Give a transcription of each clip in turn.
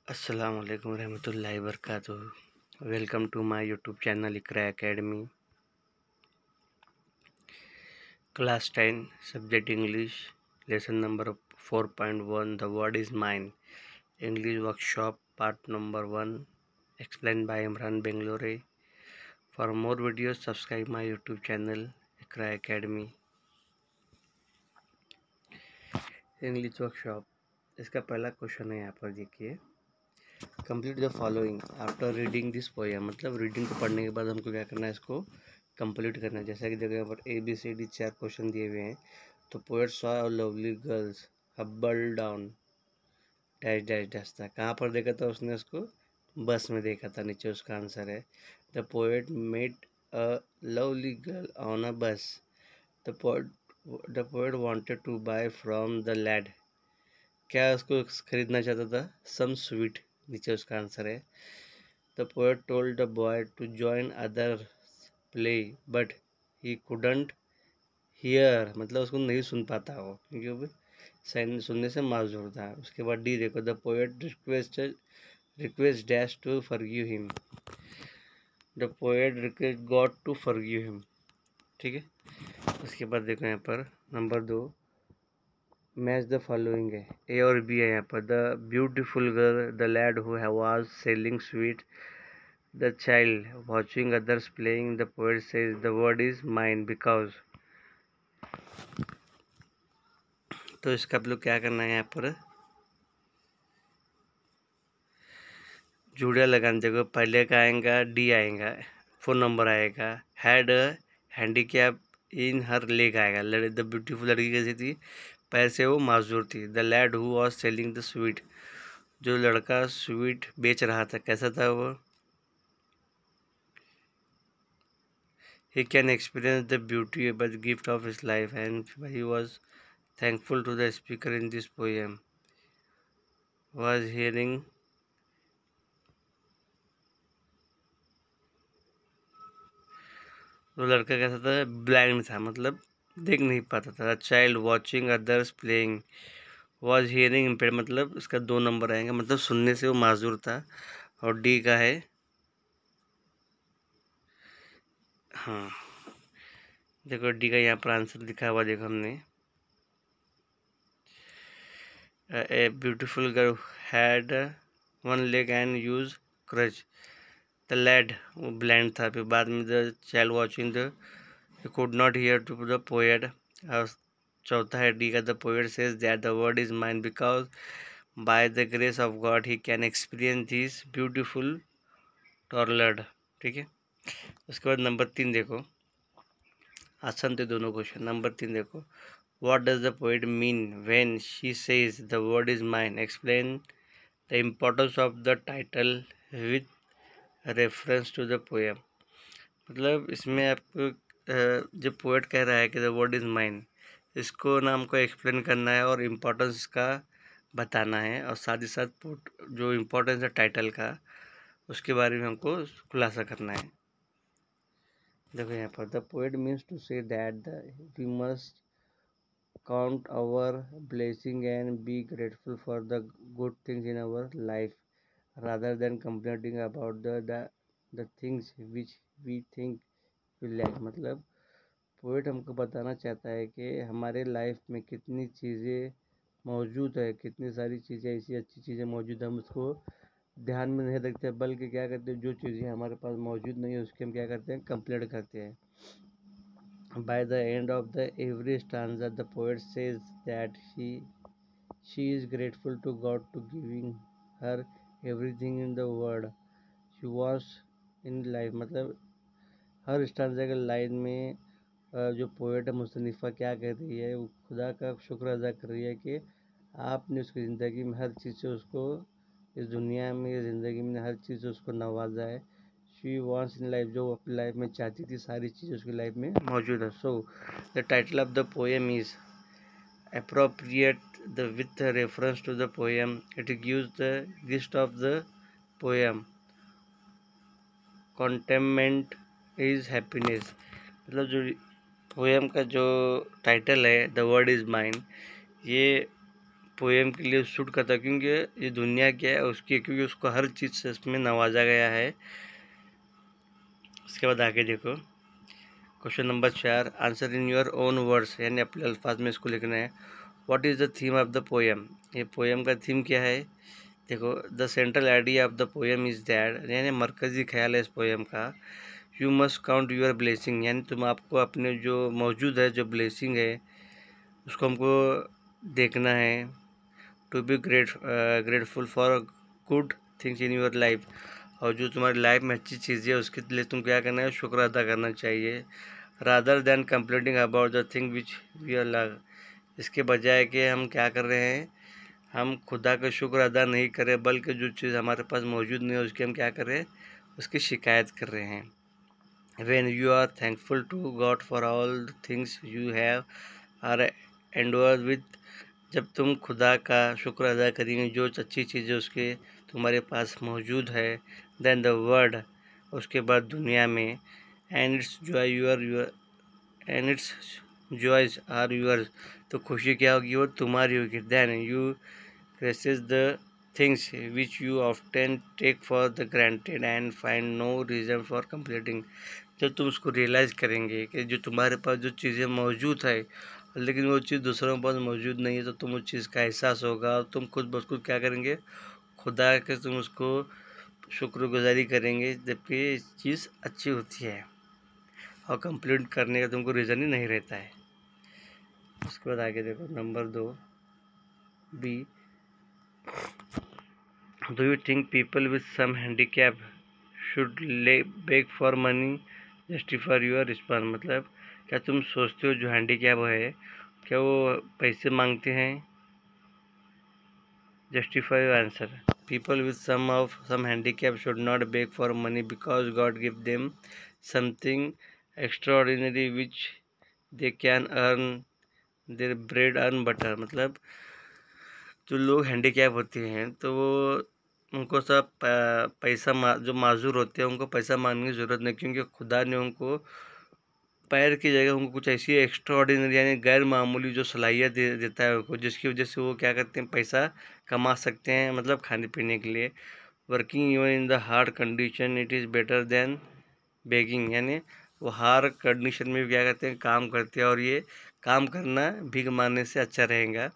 अस्सलाम वालेकुम रहमतुल्लाहि वबरकातुहू। Welcome to my YouTube channel Iqra academy. Class 10 subject English, lesson number 4.1 the world is mine, English workshop part number 1, explain by Imran Bangalore. For more videos subscribe my YouTube channel Iqra academy. English workshop, इसका पहला question है, यहाँ पर देखिए, complete the following after reading this poem. मतलब reading को पढ़ने के बाद हमको क्या करना है, इसको कंप्लीट करना है। जैसा कि देखो यहाँ पर ABCD 4 क्वेश्चन दिए हुए हैं। तो poet saw lovely girls Hubble down dash dash dash था। कहाँ पर देखा था उसने उसको? बस में देखा था। नीचे उसका आंसर है the poet met a lovely girl on a bus. The poet wanted to buy from the lad. क्या उसको खरीदना चाहता था? Some sweet. नीचे उसका आंसर है the poet told the boy to join other play but he couldn't hear. मतलब उसको नहीं सुन पाता वो, क्योंकि वो सुनने से माजूर था। उसके बाद डी देखो, the poet request dash to forgive him. The poet request God to forgive him. ठीक है। उसके बाद देखो यहाँ पर नंबर 2, मैच द फॉलोइंग है, ए और बी है यहाँ पर। The beautiful girl, the lad who was selling sweet, the child watching others playing. The poet says the word is mine because. तो इसका आप लोग क्या करना है, यहाँ पर जुड़िया लगाने। देखो पहले का आएगा डी आएगा, 4 नंबर आएगा। Had handicap in her leg आएगा। द ब्यूटीफुल लड़की कैसी थी? पैर से वो माजूर थी। The lad who was selling the sweet, जो लड़का स्वीट बेच रहा था, कैसा था वो? He can experience the beauty but the gift of his life, and he was thankful to the speaker in this poem. Was hearing वो लड़का कैसा था? ब्लाइंड था, मतलब देख नहीं पाता था। Child watching others playing. Was hearing empire, मतलब इसका 2 नंबर आएंगे, मतलब सुनने से वो माजूर था। और डी का है, हाँ देखो डी का यहाँ पर आंसर लिखा हुआ देखो हमने, a beautiful girl had 1 leg and use crutch. The lad वो ब्लाइंड था। फिर बाद में the child watching the could not hear to the poet. और चौथा है डी का, the poet says that the word is mine because by the grace of God he can experience this beautiful world. ठीक है। उसके बाद number 3 देखो, आसान थे दोनों क्वेश्चन। नंबर 3 देखो, what does the poet mean when she says the word is mine, explain the importance of the title with reference to the poem. मतलब इसमें आपको जो पोएट कह रहा है कि द वर्ड इज़ माइन, इसको ना हमको एक्सप्लेन करना है और इम्पोर्टेंस का बताना है, और साथ ही साथ जो इम्पोर्टेंस है टाइटल का, उसके बारे में हमको खुलासा करना है। देखो यहाँ पर, the poet means to say that we must count our blessing and be grateful for the good things in our life rather than complaining about the things which we think we lack। मतलब poet हमको बताना चाहता है कि हमारे life में कितनी चीज़ें मौजूद है, कितनी सारी चीज़ें ऐसी अच्छी चीज़ें मौजूद है, हम उसको ध्यान में नहीं रखते, बल्कि क्या करते हैं, जो चीज़ें हमारे पास मौजूद नहीं है उसके हम क्या करते हैं, कंप्लेंट करते हैं। By the end of the every stanza the poet says that she is grateful to God to giving her everything in the world she was in life. मतलब हर स्टांजा के लाइन में जो पोएट है मुस्तनिफ़ा क्या कह रही है, वो खुदा का शुक्र अदा कर रही है कि आपने उसकी ज़िंदगी में हर चीज़ से उसको, इस दुनिया में, इस ज़िंदगी में हर चीज़ से उसको नवाजा है। शी वॉन्ट्स इन लाइफ, जो अपनी लाइफ में चाहती थी सारी चीज़ उसकी लाइफ में मौजूद है। So the title of the poem is appropriate with reference to the poem. It gives the gist of the poem. Contentment is happiness। मतलब जो पोएम का जो टाइटल है द वर्ड इज़ माइन, ये पोएम के लिए सूट करता है, क्योंकि ये दुनिया क्या है उसकी, क्योंकि उसको हर चीज़ से इसमें नवाजा गया है। उसके बाद आगे देखो, question number 4, answer in your own words, यानी अपने अल्फाज में इसको लिखना है। What is the theme of the poem, ये पोएम का थीम क्या है। देखो, the central idea of the poem is that, यानी मरकज़ी ख्याल है इस पोएम का, you must count your blessing, यानी तुम आपको अपने जो मौजूद है, जो ब्लेसिंग है, उसको हमको देखना है। To be grateful for good things in your life, और जो तुम्हारी लाइफ में अच्छी चीज़ें है उसके लिए तुम क्या करना है, शुक्र अदा करना चाहिए। Rather than complaining about the thing which we are love, इसके बजाय कि हम क्या कर रहे हैं, हम खुदा का शुक्र अदा नहीं करें, बल्कि जो चीज़ हमारे पास मौजूद नहीं है उसकी हम क्या कर रहे हैं, उसकी शिकायत कर रहे हैं। When you are thankful to God for all the things you have are endured with, जब तुम खुदा का शुक्र अदा करेंगे जो अच्छी चीज़ें उसके तुम्हारे पास मौजूद है, देन द वर्ड, उसके बाद दुनिया में, and its joy your and its joys are yours, तो खुशी क्या होगी, वो तुम्हारी होगी। Then you praises the things which you often take for the granted and find no reason for completing, जब तुम उसको रियलाइज़ करेंगे कि जो तुम्हारे पास जो चीज़ें मौजूद है, लेकिन वो चीज़ दूसरों के पास मौजूद नहीं है, तो तुम उस चीज़ का एहसास होगा और तुम खुद ब खुद क्या करेंगे, खुदा के तुम उसको शुक्रगुजारी करेंगे, जबकि ये चीज़ अच्छी होती है और कंप्लीट करने का तुमको रीज़न ही नहीं रहता है। उसके बाद आगे देखो, number 2 B, do you think people with some handicap should beg for money justify your response, मतलब क्या तुम सोचते हो जो हैंडीकैप है क्या वो पैसे मांगते हैं। Justify your answer, people with some handicap should not beg for money because God give them something extraordinary which they can earn their bread earn butter, मतलब जो लोग हैंडीकैप होते हैं तो वो उनको सब पैसा जो माजूर होते हैं उनको पैसा मांगने की ज़रूरत नहीं, क्योंकि खुदा ने उनको पैर की जगह उनको कुछ ऐसी एक्स्ट्रा ऑर्डिनरी यानी गैर मामूली जो सलाहियत देता है उनको, जिसकी वजह से वो क्या करते हैं, पैसा कमा सकते हैं, मतलब खाने पीने के लिए। Working even in the hard condition it is better than begging, यानी वो हार्ड कंडीशन में भी क्या करते हैं, काम करते हैं, और ये काम करना भीख मांगने से अच्छा रहेगा।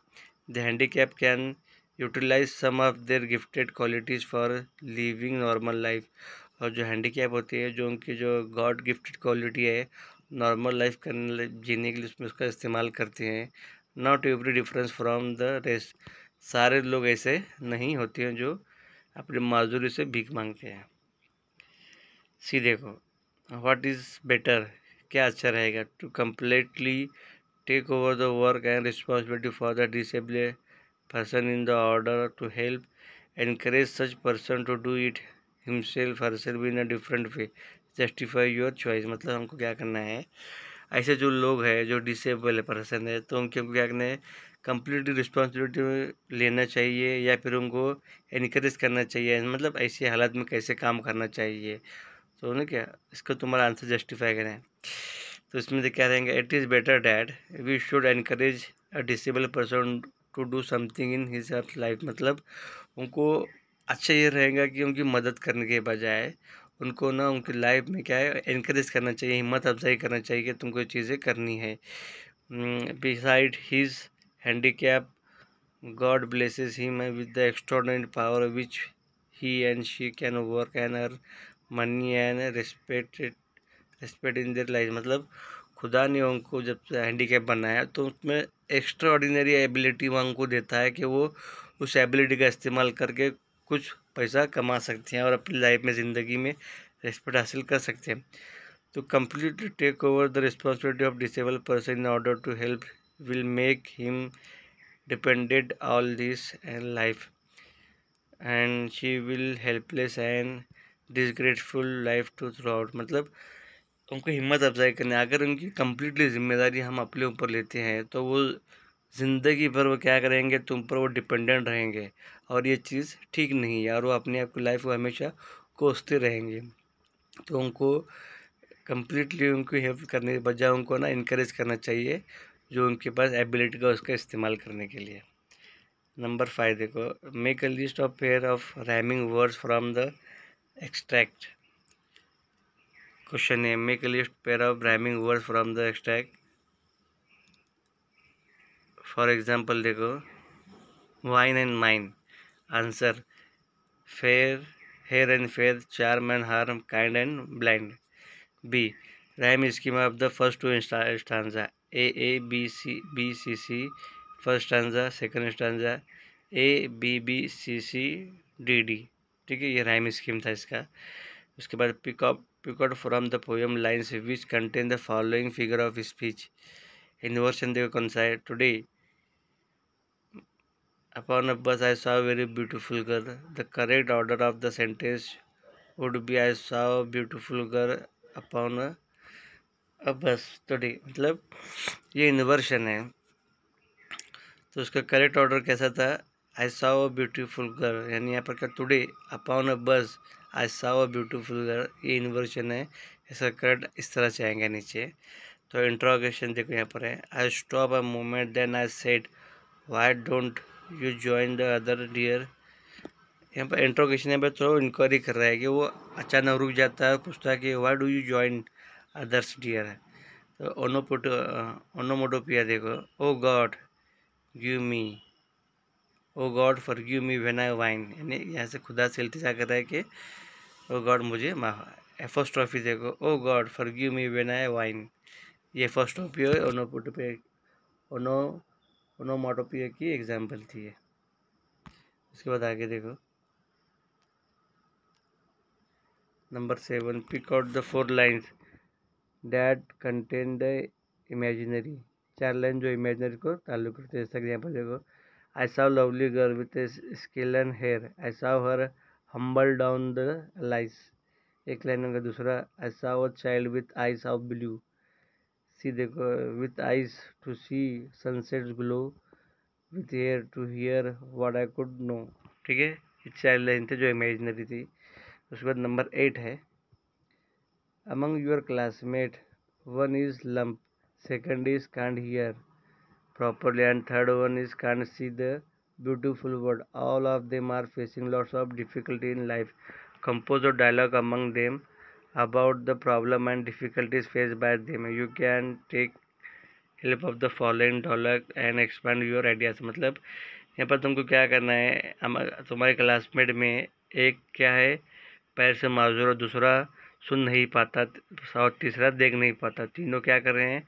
The handicap can utilize some of their gifted qualities for living normal life, और जो हैंडीकैप होती है, जो उनकी जो गॉड गिफ्टेड क्वालिटी है, नॉर्मल लाइफ करने जीने के लिए उसमें उसका इस्तेमाल करते हैं। Not every difference from the rest, सारे लोग ऐसे नहीं होते हैं जो अपनी माजूरी से भीख मांगते हैं। सी देखो, व्हाट इज़ बेटर, क्या अच्छा रहेगा, to completely take over the work and responsibility for the disabled person in the order to help encourage such person to do it himself herself in a different way, justify your choice, मतलब हमको क्या करना है, ऐसे जो लोग हैं जो डिसेबल पर्सन है तो उनके हमको क्या करना है, कंप्लीटली रिस्पॉन्सिबिलिटी लेना चाहिए, या फिर उनको इनक्रेज करना चाहिए, मतलब ऐसे हालात में कैसे काम करना चाहिए। तो उन्हें क्या, इसको तुम्हारा आंसर जस्टिफाई करें, तो इसमें से क्या रहेंगे, it is better that we should encourage a disable person to do something in his life, मतलब उनको अच्छा ये रहेगा कि उनकी मदद करने के बजाय उनको ना उनकी लाइफ में क्या है, एनकरेज करना चाहिए, हिम्मत अफजाई करना चाहिए कि तुमको ये चीज़ें करनी है। Beside his handicap God blesses him with the extraordinary power which he and she can work and earn money and respect in their life, मतलब खुदा ने उनको जब से हैंडीकैप बनाया तो उसमें एक्स्ट्रा ऑर्डिनरी एबिलिटी वो उनको देता है कि वो उस एबिलिटी का इस्तेमाल करके कुछ पैसा कमा सकते हैं और अपनी लाइफ में ज़िंदगी में रेस्पेक्ट हासिल कर सकते हैं। तो completely take over the responsibility of disable person in order to help will make him depended all this and life and she will helpless and disgraceful life to throughout, मतलब उनको हिम्मत अफजाई करनी, अगर उनकी कम्प्लीटली जिम्मेदारी हम अपने ऊपर लेते हैं तो वो ज़िंदगी भर वो क्या करेंगे, तुम पर वो डिपेंडेंट रहेंगे, और ये चीज़ ठीक नहीं है, और वो अपने आप की लाइफ को हमेशा कोसते रहेंगे। तो उनको कम्प्लीटली उनको हेल्प करने के बजाय उनको ना इनकरेज करना चाहिए जो उनके पास एबिलिटी का उसका इस्तेमाल करने के लिए। नंबर 5 देखो, make a list of pair of rhyming words from the extract. Question है, make a list pair of rhyming words from the extract. For example देखो, whine and mine. Answer, fair, hair and fair, charm and harm, kind and blind. B, rhyme scheme of the first two stanza, A B C C, first stanza, second stanza, A B B C C D। ठीक है, ये rhyme scheme था इसका। उसके बाद pick out from the poem lines which contain the following figure of speech. Inversion देखो कौन सा है, today upon a bus I saw very beautiful girl. The correct order of the sentence would be I saw beautiful girl upon a bus today. मतलब ये inversion है, तो उसका correct order कैसा था, I saw a beautiful girl, यानी यहाँ पर क्या, today upon a bus I saw a beautiful girl, ये इन्वर्सन है। इसका करेक्ट इस तरह से आएंगे नीचे। तो इंट्रोगेशन देखो यहाँ पर है, I stop a moment then I said why don't you join the other dear. यहाँ पर इंट्रोगेशन यहाँ पर थोड़ा इंक्वायरी कर रहा है कि वो अचानक रुक जाता है, पूछता है कि why do you join others dear. तो ओनोमोटोपिया देखो, oh God give me, oh God forgive me when I whine, यानी यहाँ से खुदा से इल्तिजा कर रहा है कि ओ गॉड मुझे माफ। एपोस्ट्रॉफी देखो, oh God forgive me when I whine, ये एपोस्ट्रॉफी है ओनोपोटोपिया, ओनो ओनोमोटोपिया की एग्जाम्पल थी ये। उसके बाद आगे देखो, number 7, pick out the 4 lines that contain the imaginary. 4 line जो इमेजिनरी को ताल्लुक करते हैं, जैसा कि यहाँ पर देखो, I saw lovely girl with a skillen hair. I saw her humble down the lies. एक लाइन होगा दूसरा, I saw a child with eyes of blue. See देखो, with eyes to see sunsets glow, with ear to hear what I could know. ठीक है, ये 4 line थे जो imaginary थी। उसके बाद नंबर 8 है, among your classmate one is lump, second is can't hear properly, and third one is can't see the beautiful world. All of them are facing lots of difficulty in life. Compose a dialogue among them about the problem and difficulties faced by them. You can take help of the following dialogue and expand your ideas। मतलब यहाँ पर तुमको क्या करना है, तुम्हारे classmate में एक क्या है, पैर से माजूर, और दूसरा सुन नहीं पाता, और तीसरा देख नहीं पाता। तीनों क्या कर रहे हैं,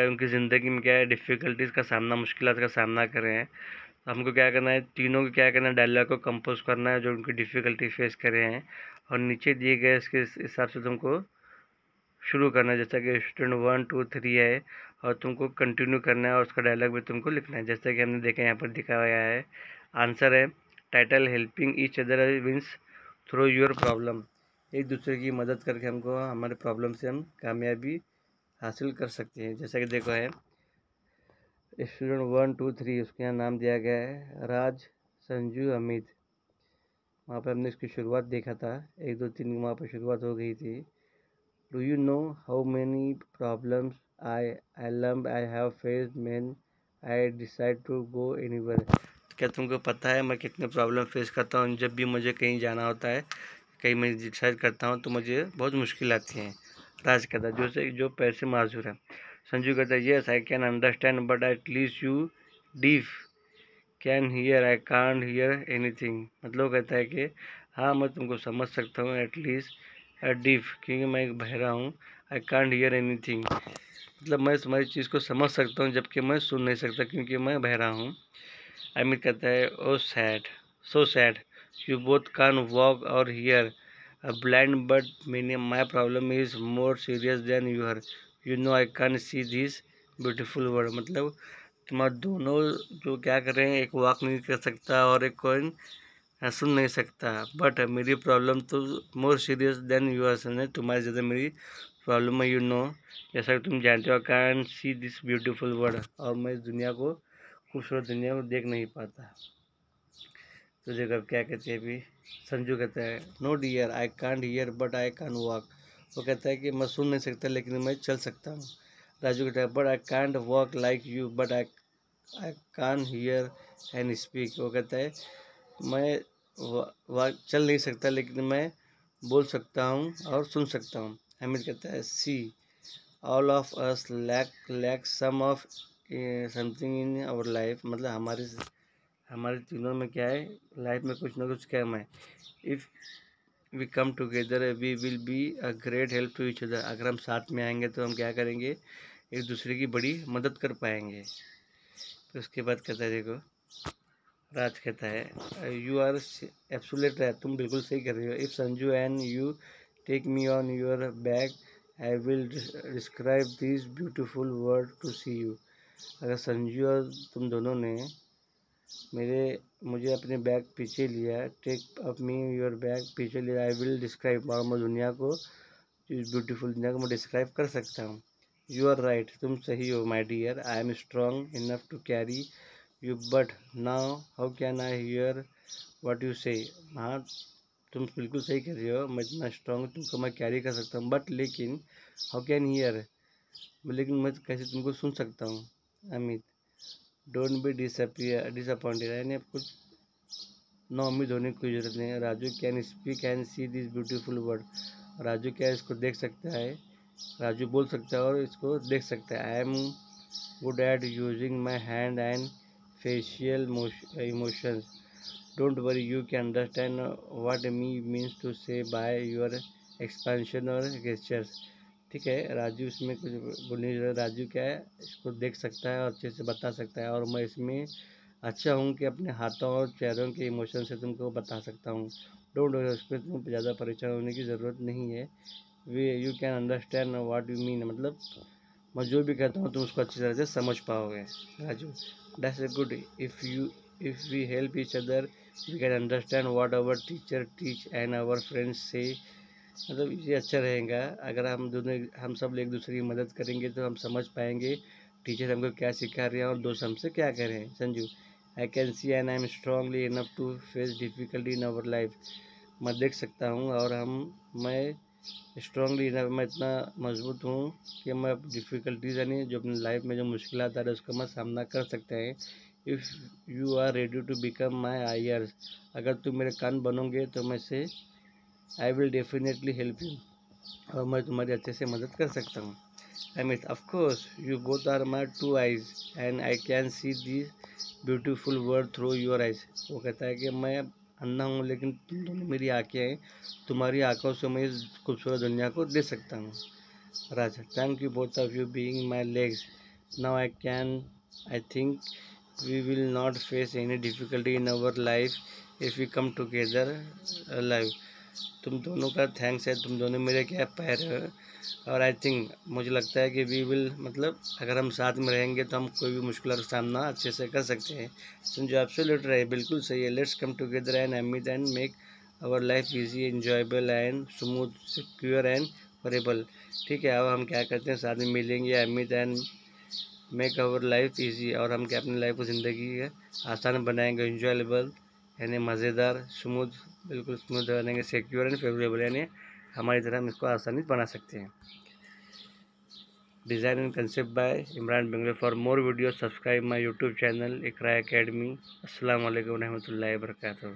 उनकी ज़िंदगी में क्या है, डिफ़िकल्टीज़ का सामना, मुश्किलात का सामना कर रहे हैं। तो हमको क्या करना है, तीनों को क्या करना है, डायलॉग को कंपोज करना है जो उनकी डिफ़िकल्टी फेस कर रहे हैं, और नीचे दिए गए इसके हिसाब से तुमको शुरू करना है। जैसा कि स्टूडेंट 1 2 3 है, और तुमको कंटिन्यू करना है और उसका डायलॉग भी तुमको लिखना है, जैसा कि हमने देखा यहाँ पर दिखा गया है। आंसर है, title helping each other means through your problem. एक दूसरे की मदद करके हमको हमारे प्रॉब्लम से हम कामयाबी हासिल कर सकते हैं। जैसा कि देखो है, स्टूडेंट 1 2 3, उसके यहाँ नाम दिया गया है राज, संजू, अमित। वहाँ पर हमने इसकी शुरुआत देखा था, 1 2 3 वहाँ पर शुरुआत हो गई थी। Do you know how many problems I lamb I have faced when I decide to go anywhere. क्या तुमको पता है मैं कितने प्रॉब्लम फेस करता हूँ जब भी मुझे कहीं जाना होता है, कहीं मैं डिसाइड करता हूँ तो मुझे बहुत मुश्किल आती हैं। राज कहता है जो पैर से माजूर है। संजू कहता है, yes I can understand but at least you deaf can hear, I can't hear anything. मतलब कहता है कि हाँ मैं तुमको समझ सकता हूँ, एटलीस्ट डीफ, क्योंकि मैं एक बहरा हूँ, आई कांट हियर एनीथिंग, मतलब मैं तुम्हारी चीज़ को समझ सकता हूँ जबकि मैं सुन नहीं सकता क्योंकि मैं बहरा हूँ। अमित कहता है, oh sad, so sad, you both can walk और hear a blind but meaning my problem is more serious than your, you know I can see this beautiful world. मतलब तुम्हारे दोनों जो क्या कर रहे हैं, एक वॉक नहीं कर सकता और एक कोई सुन नहीं सकता, बट मेरी प्रॉब्लम तो मोर सीरियस देन यूअर्स है, तुम्हारी ज़्यादा मेरी प्रॉब्लम है। यू नो, जैसा कि तुम जानते हो, can see this beautiful world, और मैं इस दुनिया को, खूबसूरत दुनिया को देख नहीं पाता। तो जगह क्या कहते हैं अभी, संजू कहता है, no dear I can't hear but I can walk. वो कहता है कि मैं सुन नहीं सकता लेकिन मैं चल सकता हूँ। राजू कहता है, but I can't walk like you but I I can hear and speak. वो कहता है मैं चल नहीं सकता लेकिन मैं बोल सकता हूँ और सुन सकता हूँ। हामिद कहता है see all of us lack some of something in our life, मतलब हमारे तीनों में क्या है, लाइफ में कुछ ना कुछ कम है। If we come together we will be a great help to each other. अगर हम साथ में आएंगे तो हम क्या करेंगे, एक दूसरे की बड़ी मदद कर पाएंगे। फिर उसके बाद कहता है देखो, राज कहता है यू आर एब्सोल्यूट राइट, तुम बिल्कुल सही कर रही हो। If Sanju and you take me on your back I will describe this beautiful word to see you. अगर संजू और तुम दोनों ने मुझे अपने बैग पीछे लिया, take up me your bag पीछे लिया, आई विल डिस्क्राइब, और मैं दुनिया को, इस ब्यूटीफुल दुनिया को मैं डिस्क्राइब कर सकता हूँ। यू आर राइट, तुम सही हो my dear, I am strong enough to carry you but now how can I hear what you say. हाँ, तुम बिल्कुल सही कह रही हो, मैं इतना स्ट्रॉन्ग तुमको मैं कैरी कर सकता हूँ, बट लेकिन हाउ कैन हियर, लेकिन मैं कैसे तुमको सुन सकता हूँ। अमित डोंट बी डिसअपॉइंटेड, यानी कुछ ना उम्मीद होने की कोई ज़रूरत नहीं है। Raju can speak and C this beautiful word. Raju क्या इसको देख सकता है, राजू बोल सकता है और इसको देख सकता है। I am good at using my hand and facial emotions, don't worry you can understand what me means to say by your expansion और गेस्चर्स। ठीक है, राजू इसमें कुछ बोलने की जरूरत, राजू क्या है इसको देख सकता है और अच्छे से बता सकता है, और मैं इसमें अच्छा हूँ कि अपने हाथों और चेहरों के इमोशन से तुमको बता सकता हूँ। डोंट वरी, उसमें तुम ज़्यादा परेशान होने की ज़रूरत नहीं है। Way you can understand what you mean, मतलब मैं जो भी कहता हूँ तुम उसको अच्छी तरह से समझ पाओगे। Raju that's a good, if we help each other we can understand what our teacher teach and our friends say. मतलब ये अच्छा रहेगा, अगर हम सब एक दूसरे की मदद करेंगे तो हम समझ पाएंगे टीचर हमको क्या सिखा रहे हैं और दोस्त हमसे क्या कह रहे हैं। Sanju I can see and I am strongly enough to face difficulty in our life. मैं देख सकता हूँ और मैं स्ट्रांगली इनफ, मैं इतना मजबूत हूँ कि मैं डिफ़िकल्टीज यानी जो अपनी लाइफ में जो मुश्किल आता है उसका मैं सामना कर सकते हैं। If you are ready to become my ears, अगर तुम मेरे कान बनोगे तो मैं से I will definitely help you, और मैं तुम्हारी अच्छे से मदद कर सकता हूँ। Amit of course you both are my two eyes and I can see this beautiful world through your eyes. वो कहता है कि मैं अंधा हूँ लेकिन तुम दोनों मेरी आँखें हैं, तुम्हारी आँखों से मैं इस खूबसूरत दुनिया को देख सकता हूँ। Raja thank you both of you being my legs, now I think we will not face any difficulty in our life if we come together alive। तुम दोनों का थैंक्स है, तुम दोनों मेरे क्या पैर है, और आई थिंक मुझे लगता है कि वी विल, मतलब अगर हम साथ में रहेंगे तो हम कोई भी मुश्किल का सामना अच्छे से कर सकते हैं। समझो एब्सोल्यूट रहे, बिल्कुल सही है। Let's come together and Amit and make our life easy enjoyable and smooth secure and wearable. ठीक है, अब हम क्या करते हैं, साथ में मिलेंगे Amit and make our life easy, और हम क्या अपनी लाइफ को ज़िंदगी है आसान बनाएंगे, इंजॉयबल यानी मज़ेदार, स्मूथ बिल्कुल स्मूथ बनाएंगे, सिक्योर एंड फेवरेबल यानी हमारी तरह हम इसको आसानी बना सकते हैं। Design and concept by Imran Bangalore. For more video subscribe my YouTube channel Iqra academy. अस्सलाम वालेकुम रहमतुल्लाहि व बरकातहू।